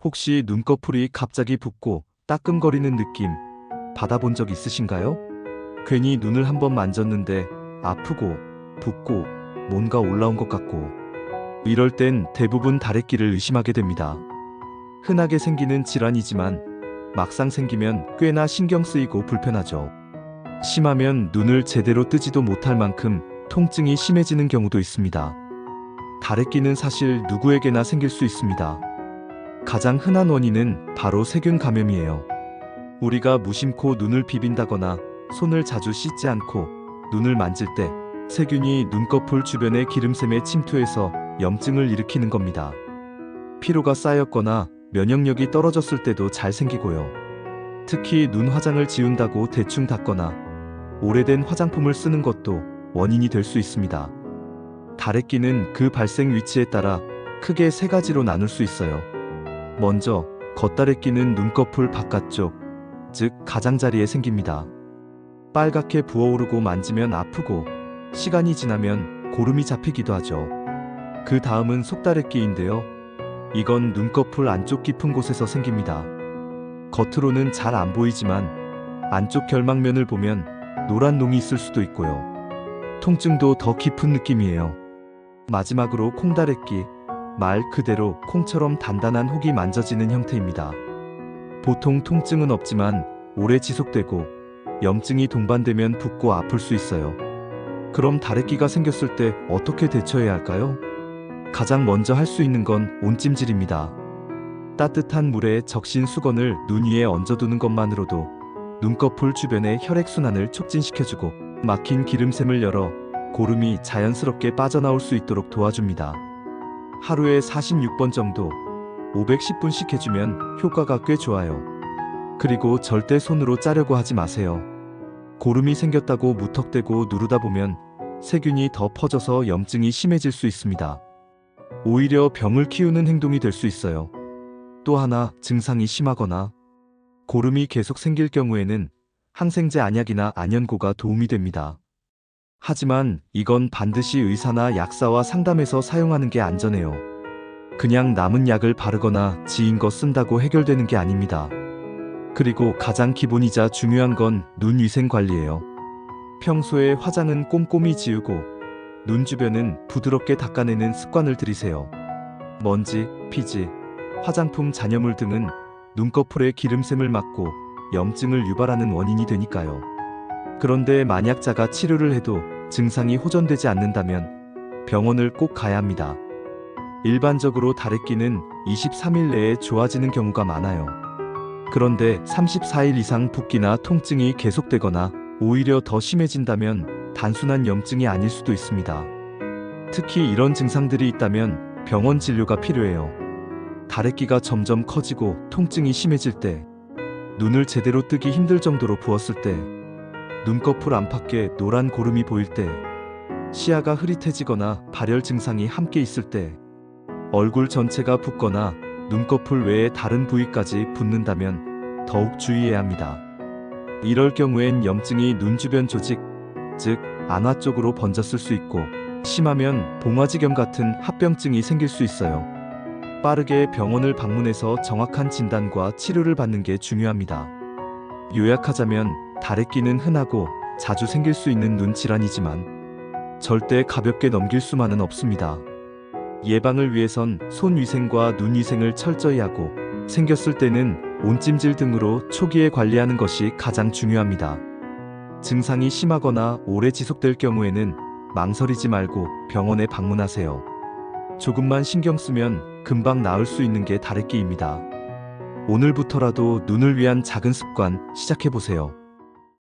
혹시 눈꺼풀이 갑자기 붓고 따끔거리는 느낌 받아본 적 있으신가요? 괜히 눈을 한번 만졌는데 아프고 붓고 뭔가 올라온 것 같고, 이럴 땐 대부분 다래끼를 의심하게 됩니다. 흔하게 생기는 질환이지만 막상 생기면 꽤나 신경 쓰이고 불편하죠. 심하면 눈을 제대로 뜨지도 못할 만큼 통증이 심해지는 경우도 있습니다. 다래끼는 사실 누구에게나 생길 수 있습니다. 가장 흔한 원인은 바로 세균 감염이에요. 우리가 무심코 눈을 비빈다거나 손을 자주 씻지 않고 눈을 만질 때 세균이 눈꺼풀 주변의 기름샘에 침투해서 염증을 일으키는 겁니다. 피로가 쌓였거나 면역력이 떨어졌을 때도 잘 생기고요. 특히 눈 화장을 지운다고 대충 닦거나 오래된 화장품을 쓰는 것도 원인이 될 수 있습니다. 다래끼는 그 발생 위치에 따라 크게 세 가지로 나눌 수 있어요. 먼저 겉다래끼는 눈꺼풀 바깥쪽, 즉 가장자리에 생깁니다. 빨갛게 부어오르고 만지면 아프고 시간이 지나면 고름이 잡히기도 하죠. 그 다음은 속다래끼인데요. 이건 눈꺼풀 안쪽 깊은 곳에서 생깁니다. 겉으로는 잘 안 보이지만 안쪽 결막면을 보면 노란 농이 있을 수도 있고요. 통증도 더 깊은 느낌이에요. 마지막으로 콩다래끼, 말 그대로 콩처럼 단단한 혹이 만져지는 형태입니다. 보통 통증은 없지만 오래 지속되고 염증이 동반되면 붓고 아플 수 있어요. 그럼 다래끼가 생겼을 때 어떻게 대처해야 할까요? 가장 먼저 할 수 있는 건 온찜질입니다. 따뜻한 물에 적신 수건을 눈 위에 얹어두는 것만으로도 눈꺼풀 주변의 혈액순환을 촉진시켜주고 막힌 기름샘을 열어 고름이 자연스럽게 빠져나올 수 있도록 도와줍니다. 하루에 46번 정도 510분씩 해주면 효과가 꽤 좋아요. 그리고 절대 손으로 짜려고 하지 마세요. 고름이 생겼다고 무턱대고 누르다 보면 세균이 더 퍼져서 염증이 심해질 수 있습니다. 오히려 병을 키우는 행동이 될 수 있어요. 또 하나, 증상이 심하거나 고름이 계속 생길 경우에는 항생제 안약이나 안연고가 도움이 됩니다. 하지만 이건 반드시 의사나 약사와 상담해서 사용하는 게 안전해요. 그냥 남은 약을 바르거나 지인 거 쓴다고 해결되는 게 아닙니다. 그리고 가장 기본이자 중요한 건 눈 위생 관리예요. 평소에 화장은 꼼꼼히 지우고 눈 주변은 부드럽게 닦아내는 습관을 들이세요. 먼지, 피지, 화장품 잔여물 등은 눈꺼풀의 기름샘을 막고 염증을 유발하는 원인이 되니까요. 그런데 만약 자가 치료를 해도 증상이 호전되지 않는다면 병원을 꼭 가야 합니다. 일반적으로 다래끼는 23일 내에 좋아지는 경우가 많아요. 그런데 34일 이상 붓기나 통증이 계속되거나 오히려 더 심해진다면 단순한 염증이 아닐 수도 있습니다. 특히 이런 증상들이 있다면 병원 진료가 필요해요. 다래끼가 점점 커지고 통증이 심해질 때, 눈을 제대로 뜨기 힘들 정도로 부었을 때, 눈꺼풀 안팎에 노란 고름이 보일 때, 시야가 흐릿해지거나 발열 증상이 함께 있을 때, 얼굴 전체가 붓거나 눈꺼풀 외에 다른 부위까지 붓는다면 더욱 주의해야 합니다. 이럴 경우엔 염증이 눈 주변 조직, 즉 안화 쪽으로 번졌을 수 있고 심하면 봉화지겸 같은 합병증이 생길 수 있어요. 빠르게 병원을 방문해서 정확한 진단과 치료를 받는 게 중요합니다. 요약하자면 다래끼는 흔하고 자주 생길 수 있는 눈 질환이지만 절대 가볍게 넘길 수만은 없습니다. 예방을 위해선 손 위생과 눈 위생을 철저히 하고 생겼을 때는 온찜질 등으로 초기에 관리하는 것이 가장 중요합니다. 증상이 심하거나 오래 지속될 경우에는 망설이지 말고 병원에 방문하세요. 조금만 신경 쓰면 금방 나을 수 있는 게 다래끼입니다. 오늘부터라도 눈을 위한 작은 습관 시작해보세요.